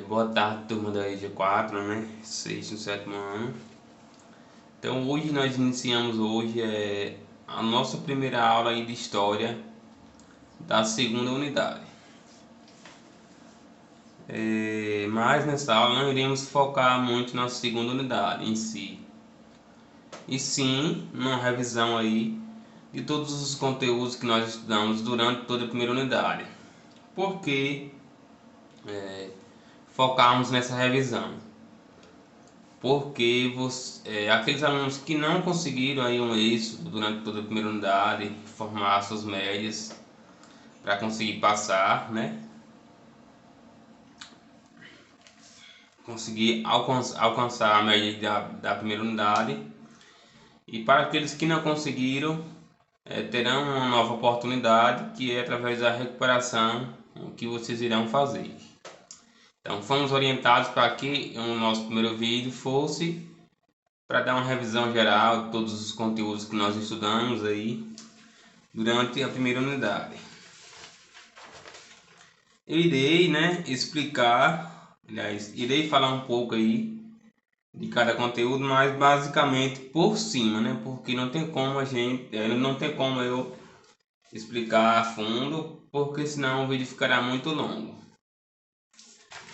Boa tarde, turma da EG4, né? 6 no sétimo ano. Então hoje nós iniciamos a nossa primeira aula aí de História da segunda unidade. Mas nessa aula não iremos focar muito na segunda unidade em si, e sim numa revisão aí de todos os conteúdos que nós estudamos durante toda a primeira unidade. Por que focarmos nessa revisão? Porque aqueles alunos que não conseguiram aí um êxito durante toda a primeira unidade, formar suas médias para conseguir passar, né? Conseguir alcançar a média da primeira unidade. E para aqueles que não conseguiram, terão uma nova oportunidade, que é através da recuperação que vocês irão fazer. Então fomos orientados para que o nosso primeiro vídeo fosse para dar uma revisão geral de todos os conteúdos que nós estudamos aí durante a primeira unidade. Eu irei, explicar, aliás, irei falar um pouco aí de cada conteúdo, mas basicamente por cima, né? Porque não tem como eu explicar a fundo, porque senão o vídeo ficará muito longo.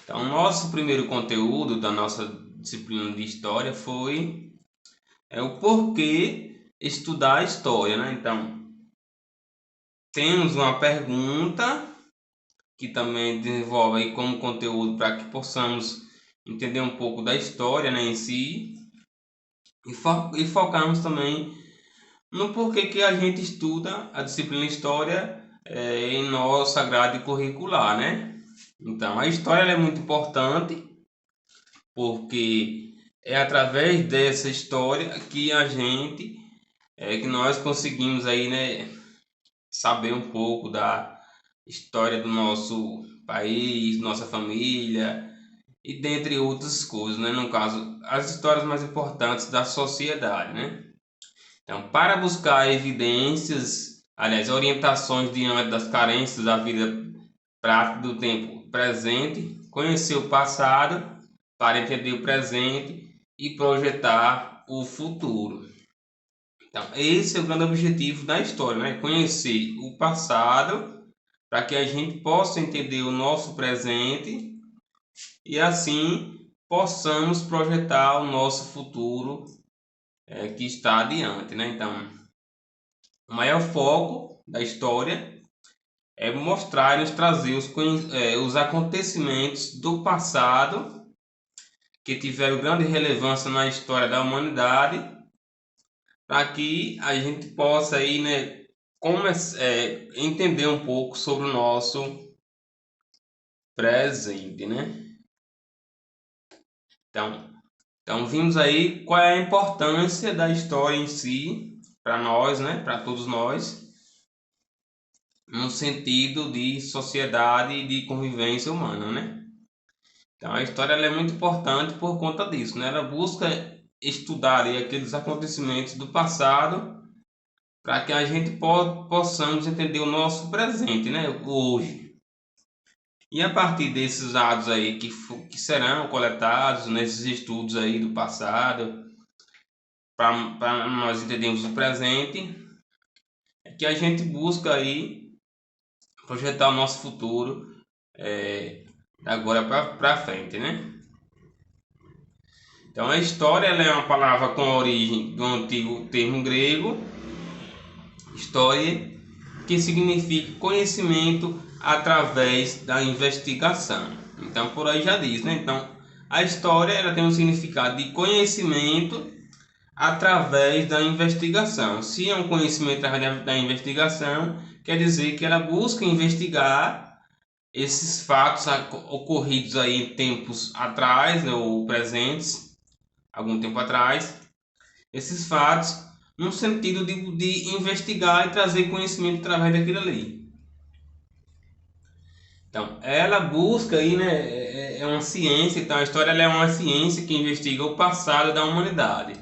Então, nosso primeiro conteúdo da nossa disciplina de História foi o porquê estudar a História, né? Então, temos uma pergunta que também desenvolve aí como conteúdo para que possamos entender um pouco da história, né, em si, e focarmos também no porquê que a gente estuda a disciplina História em nossa grade curricular, né? Então, a história ela é muito importante porque é através dessa história que que nós conseguimos aí, né, saber um pouco da história do nosso país, nossa família e dentre outras coisas, né? No caso, as histórias mais importantes da sociedade, né? Então, para buscar evidências, aliás, orientações diante das carências da vida prática do tempo presente, conhecer o passado para entender o presente e projetar o futuro. Então, esse é o grande objetivo da história, né? Conhecer o passado para que a gente possa entender o nosso presente e assim possamos projetar o nosso futuro que está adiante, né? Então, o maior foco da história é mostrar e nos trazer os acontecimentos do passado que tiveram grande relevância na história da humanidade, para que a gente possa aí, né, entender um pouco sobre o nosso presente, né? Então vimos aí qual é a importância da história em si para nós, né, para todos nós, no sentido de sociedade e de convivência humana, né? Então a história ela é muito importante por conta disso, né? Ela busca estudar aí aqueles acontecimentos do passado para que a gente possamos entender o nosso presente, né, hoje. E a partir desses dados aí que serão coletados nesses estudos aí do passado, para nós entendermos o presente, é que a gente busca aí projetar o nosso futuro agora para frente, né? Então a história ela é uma palavra com origem do antigo termo grego, história, que significa conhecimento através da investigação. Então por aí já diz, né? Então a história ela tem um significado de conhecimento através da investigação. Se é um conhecimento através da investigação, quer dizer que ela busca investigar esses fatos ocorridos aí em tempos atrás, né, ou presentes, algum tempo atrás, esses fatos no sentido de investigar e trazer conhecimento através daquilo ali. Então, ela busca aí, né, é uma ciência, então a história ela é uma ciência que investiga o passado da humanidade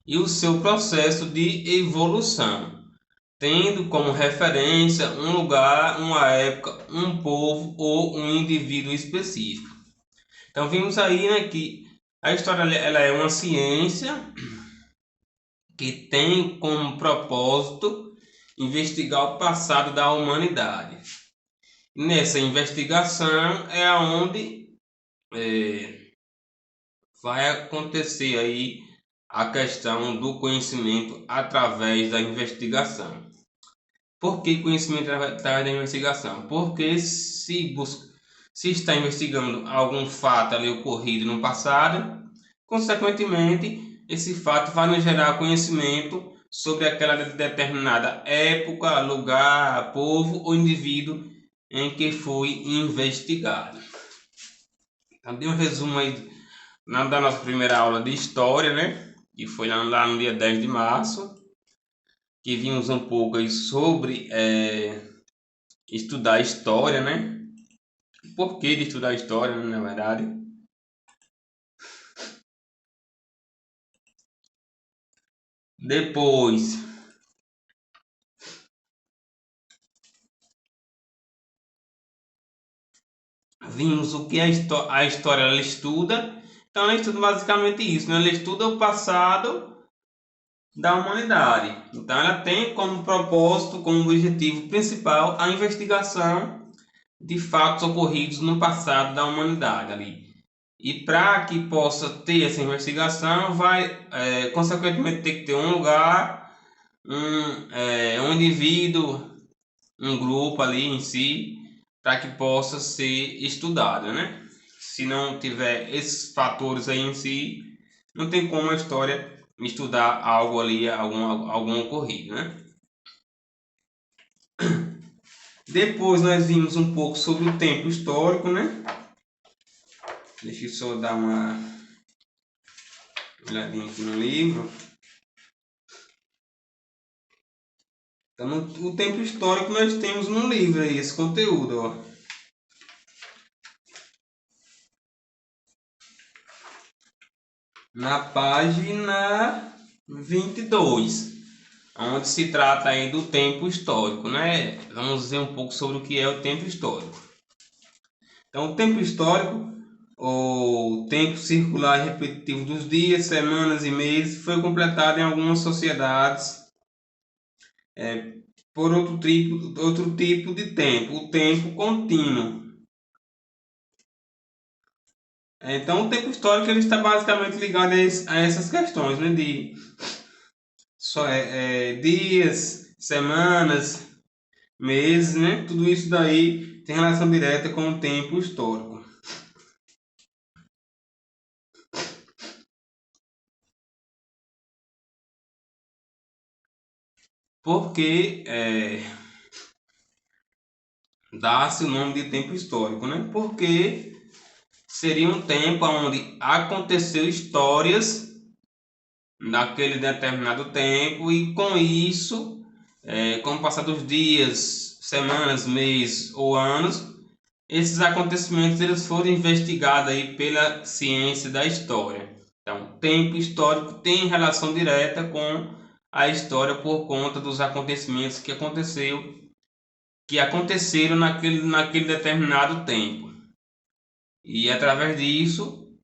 e o seu processo de evolução, tendo como referência um lugar, uma época, um povo ou um indivíduo específico. Então vimos aí, né, que a história ela é uma ciência que tem como propósito investigar o passado da humanidade. Nessa investigação é onde vai acontecer aí a questão do conhecimento através da investigação. Por que conhecimento através da investigação? Porque se está investigando algum fato ali ocorrido no passado, consequentemente, esse fato vai nos gerar conhecimento sobre aquela determinada época, lugar, povo ou indivíduo em que foi investigado. Então, dei um resumo aí da nossa primeira aula de história, né? Que foi lá no dia 10 de março, que vimos um pouco aí sobre estudar história, né? O porquê de estudar história, né, na verdade. Depois vimos o que a história ela estuda. Então ela estuda basicamente isso, né? Ela estuda o passado da humanidade. Então ela tem como propósito, como objetivo principal, a investigação de fatos ocorridos no passado da humanidade ali. E para que possa ter essa investigação, vai consequentemente ter que ter um lugar, um indivíduo, um grupo ali em si, para que possa ser estudado, né? Se não tiver esses fatores aí em si, não tem como a história estudar algo ali, algum ocorrido, né? Depois nós vimos um pouco sobre o tempo histórico, né? Deixa eu só dar uma olhadinha aqui no livro. Então, o tempo histórico nós temos no livro aí, esse conteúdo, ó. Na página 22, onde se trata aí do tempo histórico, né? Vamos ver um pouco sobre o que é o tempo histórico. Então, o tempo histórico, o tempo circular e repetitivo dos dias, semanas e meses, foi completado em algumas sociedades por outro tipo de tempo, o tempo contínuo. Então, o tempo histórico ele está basicamente ligado a essas questões, né? De dias, semanas, meses, né? Tudo isso daí tem relação direta com o tempo histórico. Porque dá-se o nome de tempo histórico, né? Porque seria um tempo onde aconteceu histórias naquele determinado tempo e com isso, com o passar dos dias, semanas, meses ou anos, esses acontecimentos eles foram investigados aí pela ciência da história. Então, tempo histórico tem relação direta com a história por conta dos acontecimentos que aconteceram naquele determinado tempo. E através disso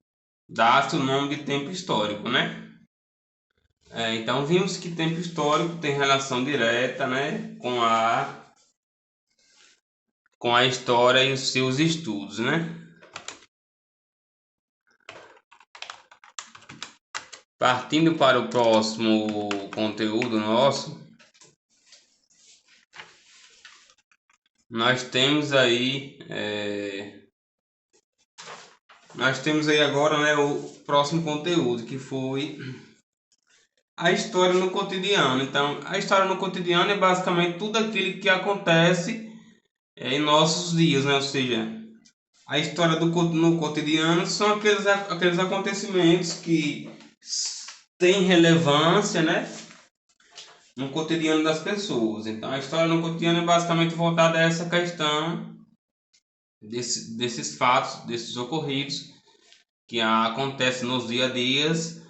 dá-se o nome de tempo histórico, né? Então vimos que tempo histórico tem relação direta, né, com a história e os seus estudos, né? Partindo para o próximo conteúdo nosso, nós temos aí agora, né, o próximo conteúdo que foi a história no cotidiano. Então, a história no cotidiano é basicamente tudo aquilo que acontece em nossos dias, né? Ou seja, a história no cotidiano são aqueles acontecimentos que têm relevância, né, no cotidiano das pessoas. Então, a história no cotidiano é basicamente voltada a essa questão desses fatos, desses ocorridos que acontecem nos dia a dias,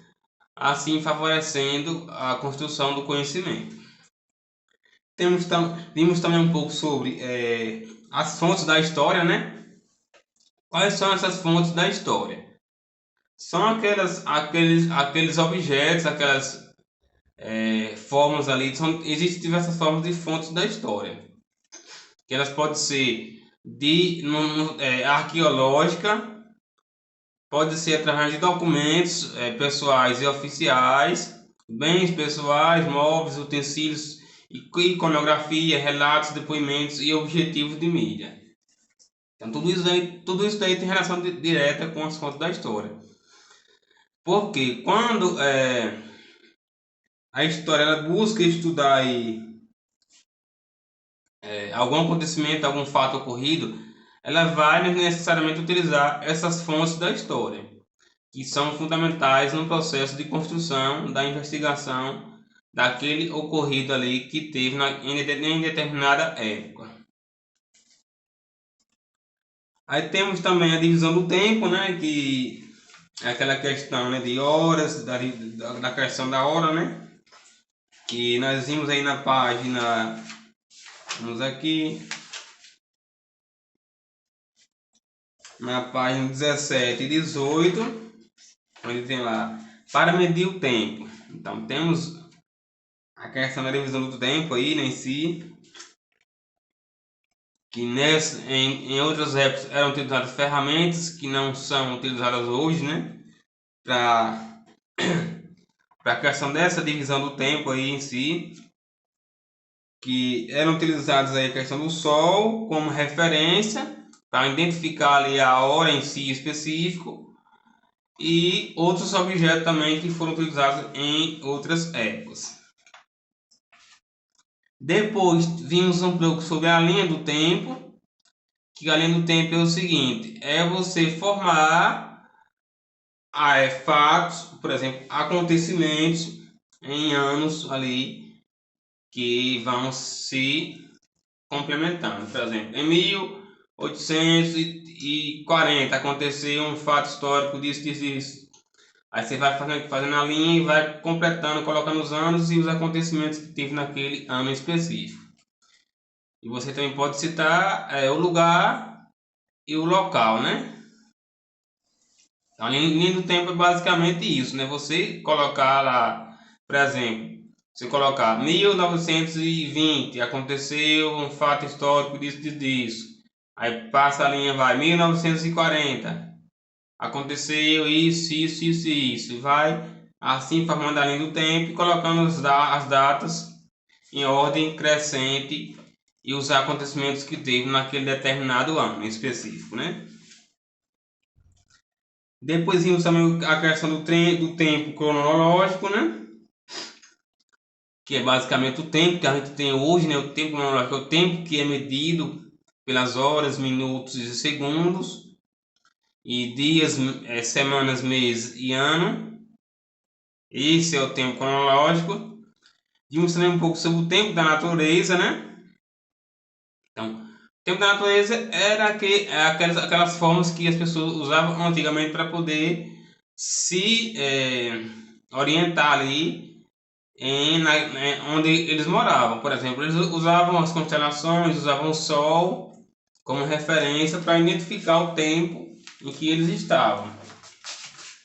assim favorecendo a construção do conhecimento. Vimos também um pouco sobre as fontes da história, né? Quais são essas fontes da história? São aqueles objetos, aquelas formas ali. Existem diversas formas de fontes da história. Que elas podem ser arqueológica, pode ser através de documentos pessoais e oficiais, bens pessoais, móveis, utensílios, iconografia, relatos, depoimentos e objetivos de mídia. Então tudo isso daí tem relação direta com as fontes da história. Porque quando a história ela busca estudar aí, algum acontecimento, algum fato ocorrido, ela vai necessariamente utilizar essas fontes da história, que são fundamentais no processo de construção da investigação daquele ocorrido ali que teve em determinada época. Aí temos também a divisão do tempo, né, que é aquela questão, né, de horas, da questão da hora, né, que nós vimos aí na página, vamos aqui, na página 17 e 18, onde tem lá, para medir o tempo. Então temos a questão da divisão do tempo aí, né, em si, que em outras épocas eram utilizadas ferramentas que não são utilizadas hoje, né, para a questão dessa divisão do tempo aí em si, que eram utilizadas aí a questão do sol como referência para identificar ali a hora em si específico, e outros objetos também que foram utilizados em outras épocas. Depois vimos um pouco sobre a linha do tempo, que a linha do tempo é o seguinte, é você formar fatos, por exemplo, acontecimentos em anos ali que vão se complementando. Por exemplo, em 1840 aconteceu um fato histórico disso. Aí você vai fazendo a linha e vai completando, colocando os anos e os acontecimentos que teve naquele ano específico. E você também pode citar o lugar e o local, né? Então, a linha do tempo é basicamente isso, né? Você colocar lá, por exemplo, você colocar 1920, aconteceu um fato histórico disso. Aí passa a linha, vai, 1940, aconteceu isso. E vai assim formando a linha do tempo e colocando as datas em ordem crescente e os acontecimentos que teve naquele determinado ano específico, né? Depois vimos também a questão do tempo cronológico, né? Que é basicamente o tempo que a gente tem hoje, né? O tempo cronológico é o tempo que é medido pelas horas, minutos e segundos, e dias, semanas, meses e ano. Esse é o tempo cronológico. Vimos também um pouco sobre o tempo da natureza, né? Então, o tempo da natureza era aquelas formas que as pessoas usavam antigamente para poder se orientar ali onde eles moravam. Por exemplo, eles usavam as constelações, usavam o Sol como referência para identificar o tempo em que eles estavam.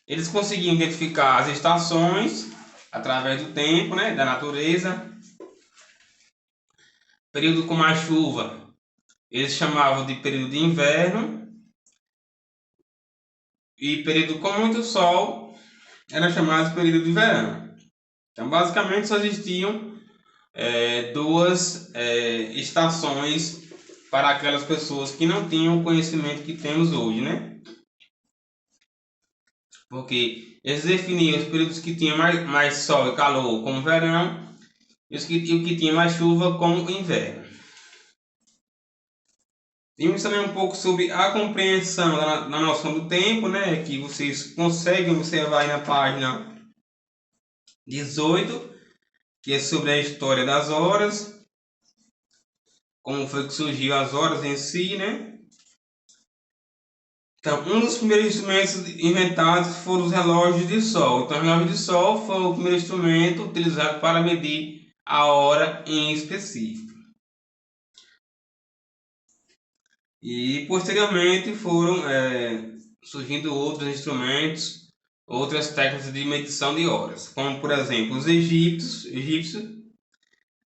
Eles conseguiam identificar as estações através do tempo, né, da natureza. Período com mais chuva, eles chamavam de período de inverno. E período com muito sol era chamado de período de verão. Então, basicamente, só existiam duas estações para aquelas pessoas que não tinham o conhecimento que temos hoje, né? Porque eles definiam os períodos que tinham mais sol e calor como verão, e o que tinha mais chuva como inverno. Vimos também um pouco sobre a compreensão da noção do tempo, né? Que vocês conseguem observar aí na página 18, que é sobre a história das horas, como foi que surgiu as horas em si, né? Então, um dos primeiros instrumentos inventados foram os relógios de sol. Então, o relógio de sol foi o primeiro instrumento utilizado para medir a hora em específico. E posteriormente foram surgindo outros instrumentos, outras técnicas de medição de horas, como por exemplo os egípcios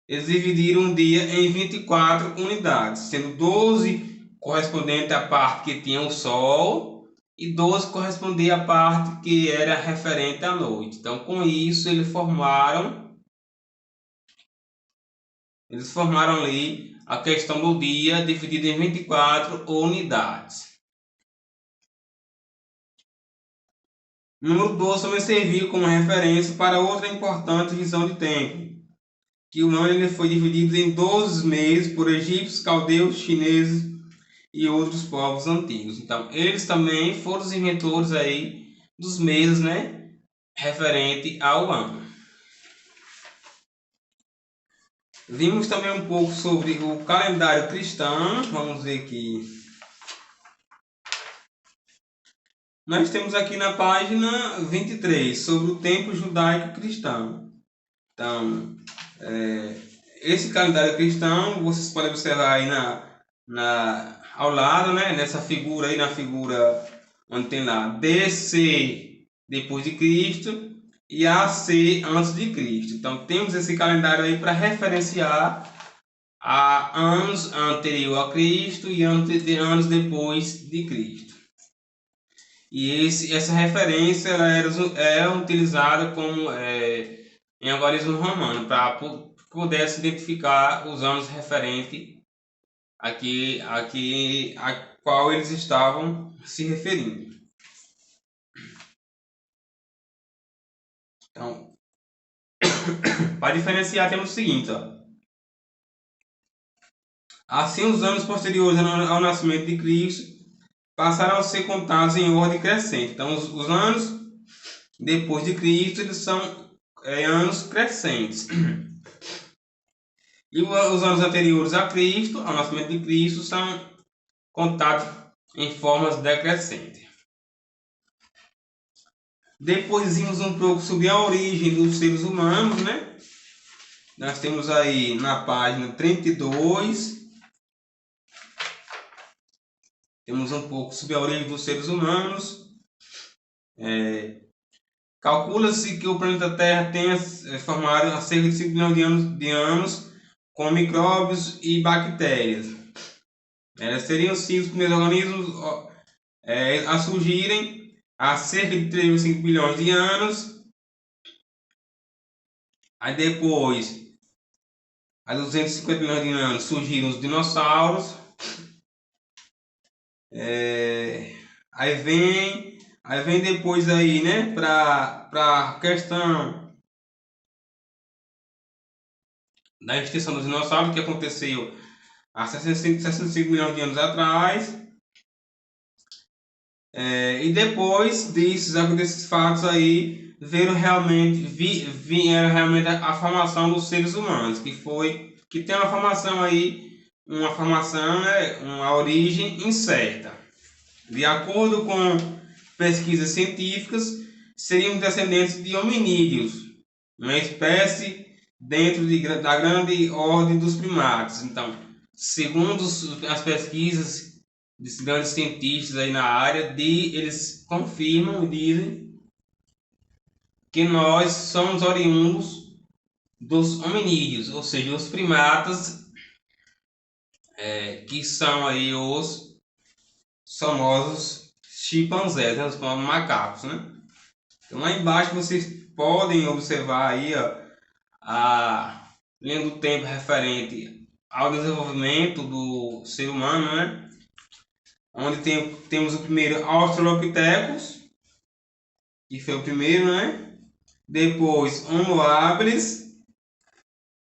eles dividiram o dia em 24 unidades, sendo 12 correspondente à parte que tinha o sol e 12 correspondia à parte que era referente à noite. Então, com isso, eles formaram ali a questão do dia dividido em 24 unidades. O número 12 também serviu como referência para outra importante visão de tempo, que o ano ele foi dividido em 12 meses por egípcios, caldeus, chineses e outros povos antigos. Então, eles também foram os inventores aí dos meses, né, referente ao ano. Vimos também um pouco sobre o calendário cristão. Vamos ver aqui. Nós temos aqui na página 23 sobre o tempo judaico cristão. Então, esse calendário cristão, vocês podem observar aí ao lado, né, nessa figura aí, na figura onde tem lá DC depois de Cristo e AC antes de Cristo. Então, temos esse calendário aí para referenciar a anos anterior a Cristo e anos depois de Cristo. E essa referência ela era utilizada como em algarismo romano para pudesse identificar os anos referentes aqui a qual eles estavam se referindo. Então, para diferenciar temos o seguinte, ó. Assim, os anos posteriores ao nascimento de Cristo passaram a ser contados em ordem crescente. Então, os anos depois de Cristo eles são anos crescentes. E os anos anteriores a Cristo, ao nascimento de Cristo, são contados em formas decrescentes. Depois vimos um pouco sobre a origem dos seres humanos, né? Nós temos aí na página 32, temos um pouco sobre a origem dos seres humanos. Calcula-se que o planeta Terra tenha formado há cerca de 5 milhões de anos com micróbios e bactérias. Seriam sim os primeiros organismos a surgirem há cerca de 3,5 bilhões de anos. Aí depois, há 250 milhões de anos, surgiram os dinossauros. Aí vem depois aí, né, para a questão da extinção dos dinossauros, que aconteceu há 65 milhões de anos atrás. E depois desses fatos aí, vieram realmente a formação dos seres humanos, que tem uma formação aí, uma origem incerta. De acordo com pesquisas científicas, seriam descendentes de hominídeos, uma espécie dentro da grande ordem dos primatas. Então, segundo as pesquisas desses grandes cientistas aí na área, eles confirmam e dizem que nós somos oriundos dos hominídeos, ou seja, os primatas, que são aí os famosos chimpanzés, né, os famosos macacos, né? Então lá embaixo vocês podem observar aí a linha do tempo referente ao desenvolvimento do ser humano, né? Onde temos o primeiro Australopithecus, que foi o primeiro, né? Depois Homo habilis,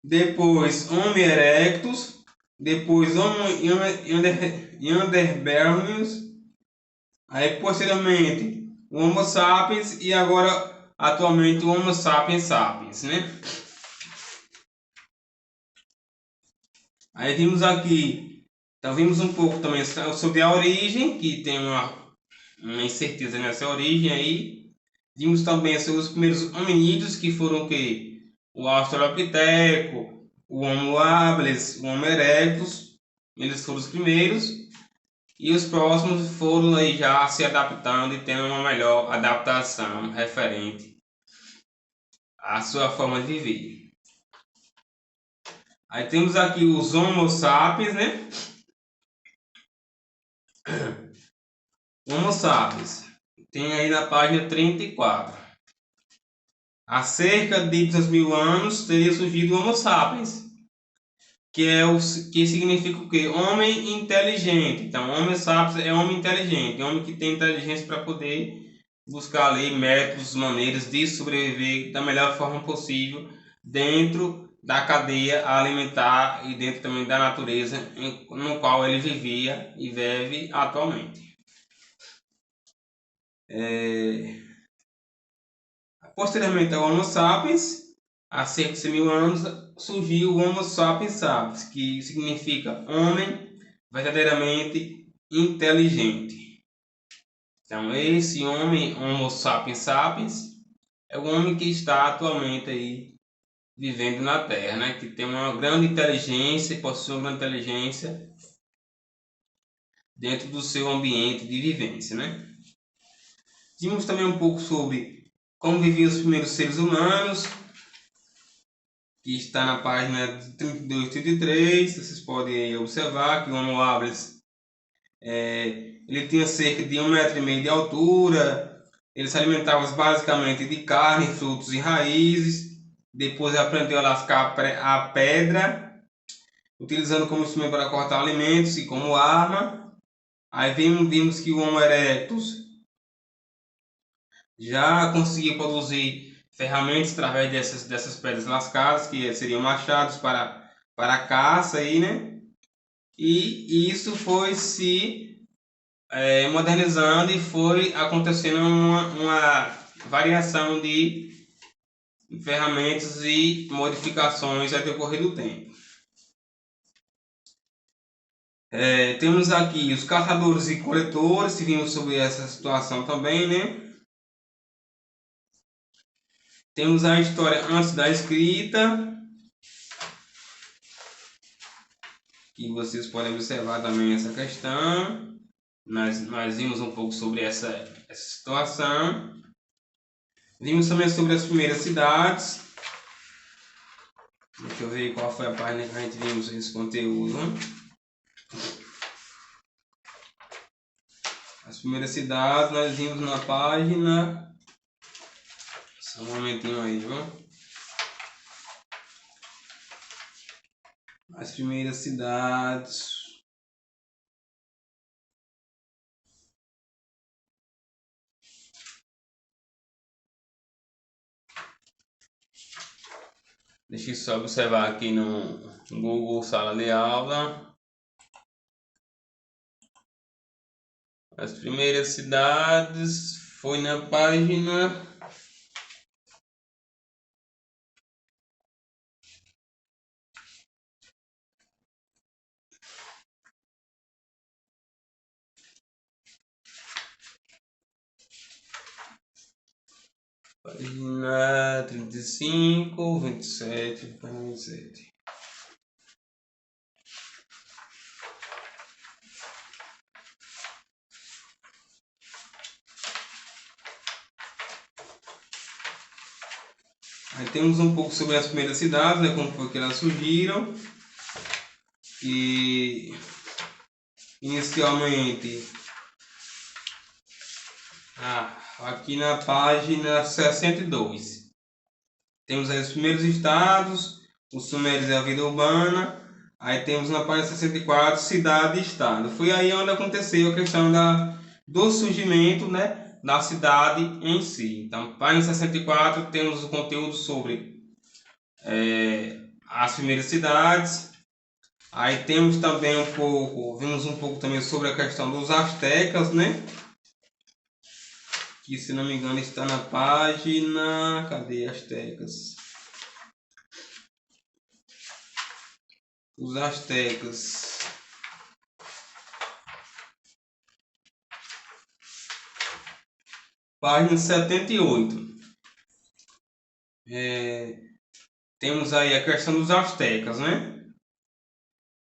depois Homo erectus, depois Homo neanderthalensis, aí posteriormente o Homo sapiens e agora atualmente o Homo sapiens sapiens, né? Aí vimos aqui, então vimos um pouco também sobre a origem, que tem uma incerteza nessa origem aí. Vimos também sobre os primeiros hominídeos, que foram o quê? O Australopiteco, o Homo habilis, o Homo erectus, eles foram os primeiros. E os próximos foram aí já se adaptando e tendo uma melhor adaptação referente à sua forma de viver. Aí temos aqui os Homo sapiens, né? Homo sapiens. Tem aí na página 34. Há cerca de 200.000 anos teria surgido o Homo sapiens, que significa o quê? Homem inteligente. Então, Homo sapiens é homem inteligente, homem que tem inteligência para poder buscar ali métodos, maneiras de sobreviver da melhor forma possível dentro da cadeia alimentar e dentro também da natureza no qual ele vivia e vive atualmente. Posteriormente ao Homo sapiens, há cerca de 100.000 anos, surgiu o Homo sapiens sapiens, que significa homem verdadeiramente inteligente. Então, esse homem, Homo sapiens sapiens, é o homem que está atualmente aí vivendo na Terra, né? Que tem uma grande inteligência, possui uma grande inteligência dentro do seu ambiente de vivência, né? Vimos também um pouco sobre como viviam os primeiros seres humanos, que está na página 32 e 33. Vocês podem observar que o Homo habilis ele tinha cerca de 1,5 m de altura, ele se alimentava basicamente de carne, frutos e raízes. Depois aprendeu a lascar a pedra, utilizando como instrumento para cortar alimentos e como arma. Aí vimos que o Homo erectus já conseguia produzir ferramentas através dessas pedras lascadas, que seriam machados para caça aí, né? E isso foi se modernizando e foi acontecendo uma variação de ferramentas e modificações ao decorrer do tempo. Temos aqui os caçadores e coletores, que vimos sobre essa situação também, né? Temos a história antes da escrita, que vocês podem observar também essa questão. Nós vimos um pouco sobre essa situação. Vimos também sobre as primeiras cidades. Deixa eu ver qual foi a página que a gente vimos esse conteúdo. As primeiras cidades nós vimos na página. Só um momentinho aí, viu? As primeiras cidades. Deixa eu só observar aqui no Google Sala de Aula. As primeiras cidades foi na página 35, 27, 47. Aí temos um pouco sobre as primeiras cidades, né, como foi que elas surgiram. E inicialmente, aqui na página 62, temos aí os primeiros estados, os sumérios e a vida urbana. Aí temos na página 64, cidade e estado. Foi aí onde aconteceu a questão do surgimento, né, da cidade em si. Então, página 64 temos o conteúdo sobre as primeiras cidades. Aí temos também vimos um pouco também sobre a questão dos astecas, né? Que, se não me engano, está na página... Cadê astecas? Os astecas. Página 78. Temos aí a questão dos astecas, né?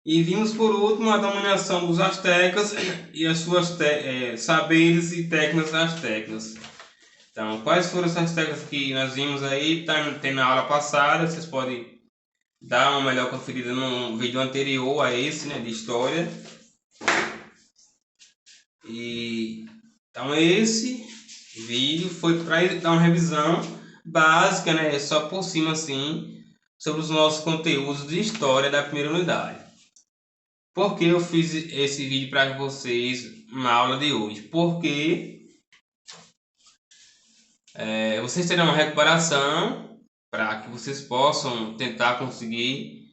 E vimos por último a dominação dos astecas e as suas saberes e técnicas astecas. Então, quais foram essas técnicas que nós vimos aí? Tem na aula passada, vocês podem dar uma melhor conferida no vídeo anterior a esse, né, de história. E então esse vídeo foi para dar uma revisão básica, né, só por cima assim, sobre os nossos conteúdos de história da primeira unidade. Por que eu fiz esse vídeo para vocês na aula de hoje? Porque vocês terão uma recuperação para que vocês possam tentar conseguir